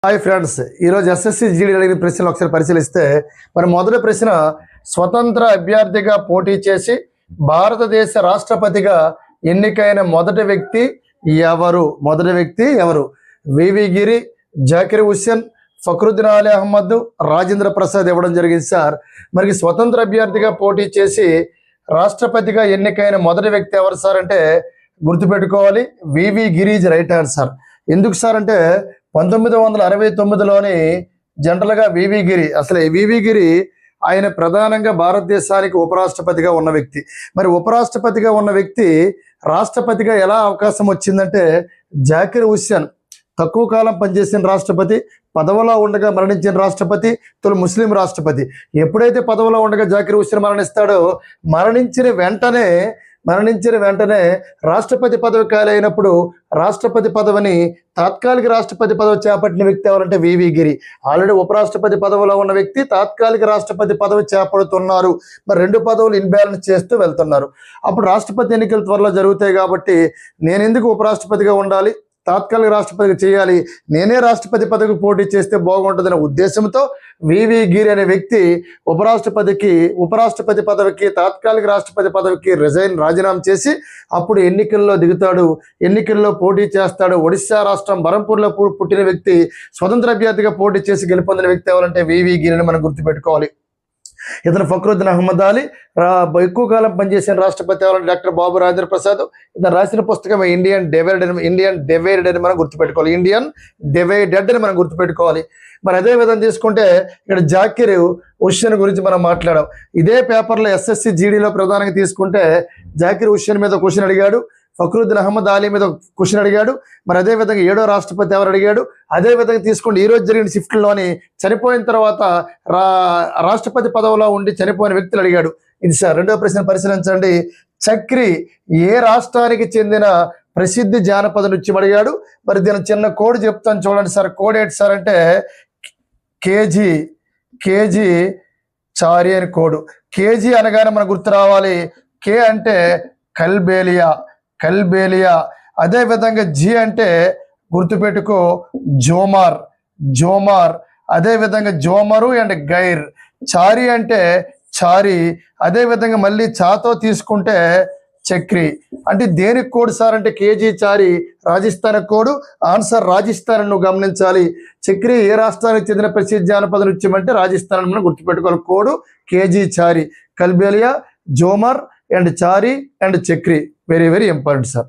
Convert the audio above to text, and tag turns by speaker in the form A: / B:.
A: Hi friends, ఈరోజు SSC GD అడిగిన ప్రశ్నలు ఒకసారి పరిశీలిస్తే మరి మొదటి ప్రశ్న, స్వతంత్ర అభ్యర్థిగా పోటీ చేసి భారతదేశ రాష్ట్రపతిగా ఎన్నికైన మొదటి వ్యక్తి ఎవరు? వివి గిరి, జాకిర్ హుస్సేన్, ఫక్రుద్దీన్ అలీ అహ్మద్, రాజేంద్ర ప్రసాద్ ఇవ్వడం జరిగింది సార్. మరి స్వతంత్ర అభ్యర్థిగా పోటీ చేసి రాష్ట్రపతిగా ఎన్నికైన మొదటి వ్యక్తి ఎవరు సార్ అంటే గుర్తుపెట్టుకోవాలి, వివి గిరి ఈజ్ రైట్ ఆన్సర్. ఎందుకు సార్ అంటే 1969లోని జనరల్గా వివి గిరి, అసలు వివి గిరి ఆయన ప్రధానంగా భారతదేశానికి ఉపరాష్ట్రపతిగా ఉన్న వ్యక్తి. మరి ఉపరాష్ట్రపతిగా ఉన్న వ్యక్తి రాష్ట్రపతిగా ఎలా అవకాశం వచ్చిందంటే, జాకిర్ హుస్సేన్ తక్కువ కాలం పనిచేసిన రాష్ట్రపతి, పదవిలో ఉండగా మరణించిన రాష్ట్రపతి, తొలి ముస్లిం రాష్ట్రపతి. ఎప్పుడైతే పదవిలో ఉండగా జాకిర్ హుస్సేన్ మరణిస్తాడో మరణించిన వెంటనే రాష్ట్రపతి పదవి ఖాళీ అయినప్పుడు రాష్ట్రపతి పదవిని తాత్కాలిక రాష్ట్రపతి పదవి చేపట్టిన వ్యక్తి ఎవరంటే వివి గిరి. ఆల్రెడీ ఉపరాష్ట్రపతి పదవిలో ఉన్న వ్యక్తి తాత్కాలిక రాష్ట్రపతి పదవి చేపడుతున్నారు. మరి రెండు పదవులు ఇన్బ్యాలెన్స్ చేస్తూ వెళ్తున్నారు. అప్పుడు రాష్ట్రపతి ఎన్నికలు త్వరలో జరుగుతాయి కాబట్టి నేను ఎందుకు ఉపరాష్ట్రపతిగా ఉండాలి, తాత్కాలిక రాష్ట్రపతిగా చేయాలి, నేనే రాష్ట్రపతి పదవికి పోటీ చేస్తే బాగుంటుందనే ఉద్దేశంతో వివి గిరి అనే వ్యక్తి ఉపరాష్ట్రపతి పదవికి, తాత్కాలిక రాష్ట్రపతి పదవికి రాజీనామా చేసి అప్పుడు ఎన్నికల్లో దిగుతాడు, ఎన్నికల్లో పోటీ చేస్తాడు. ఒడిశా రాష్ట్రం బరంపూర్లో పుట్టిన వ్యక్తి, స్వతంత్ర అభ్యర్థిగా పోటీ చేసి గెలుపొందిన వ్యక్తి ఎవరంటే వివి గిరిని మనం గుర్తుపెట్టుకోవాలి. ఇతను ఫక్రుద్దీన్ అహ్మద్ అలీ, ఎక్కువ కాలం పనిచేసిన రాష్ట్రపతి ఎవరంటే డాక్టర్ బాబు రాజేంద్ర ప్రసాద్. ఇతను రాసిన పుస్తకం ఇండియన్ డివైడెడ్ అని మనం గుర్తుపెట్టుకోవాలి, ఇండియన్ డివైడెడ్ అని మనం గుర్తుపెట్టుకోవాలి. మరి అదే విధంగా తీసుకుంటే ఇక్కడ జాకిర్ హుస్సేన్ గురించి మనం మాట్లాడాం. ఇదే పేపర్లో ఎస్ఎస్సి జీడీలో ప్రధానంగా తీసుకుంటే జాకిర్ హుస్సేన్ మీద క్వశ్చన్ అడిగాడు, ఫక్రుద్దీన్ అహ్మద్ అలీ మీద క్వశ్చన్ అడిగాడు. మరి అదేవిధంగా 7వ రాష్ట్రపతి ఎవరు అడిగాడు. అదేవిధంగా తీసుకుంటే ఈరోజు జరిగిన షిఫ్ట్లోని చనిపోయిన తర్వాత రాష్ట్రపతి పదవిలో ఉండి చనిపోయిన వ్యక్తులు అడిగాడు. ఇది సార్ రెండవ ప్రశ్న పరిశీలించండి. చక్రి ఏ రాష్ట్రానికి చెందిన ప్రసిద్ధి జానపద నృత్యం అడిగాడు. మరి దీని చిన్న కోడ్ చెప్తాను చూడండి సార్. కోడ్ ఏంటి సార్ అంటే కేజీ చారి అని కోడు. కేజీ అనగానే మనకు గుర్తు రావాలి, కే అంటే కల్బేలియా. అదేవిధంగా జి అంటే గుర్తుపెట్టుకో జోమార్. అదేవిధంగా జోమరు అండ్ గైర్. చారి అంటే చారి. అదేవిధంగా మళ్ళీ చాతో తీసుకుంటే చక్రి. అంటే దేనికి కోడ్ సార్ అంటే కేజీ చారి రాజస్థాన్ కోడు. ఆన్సర్ రాజస్థాన్ నువ్వు గమనించాలి. చక్రి ఏ రాష్ట్రానికి చెందిన ప్రసిద్ధ జానపద నృత్యం అంటే రాజస్థాన్ మనం గుర్తుపెట్టుకోవాలి. కోడు కేజీ Chari, Kalbelia, Ghoomar and Chari and Chakri. Very very important sir.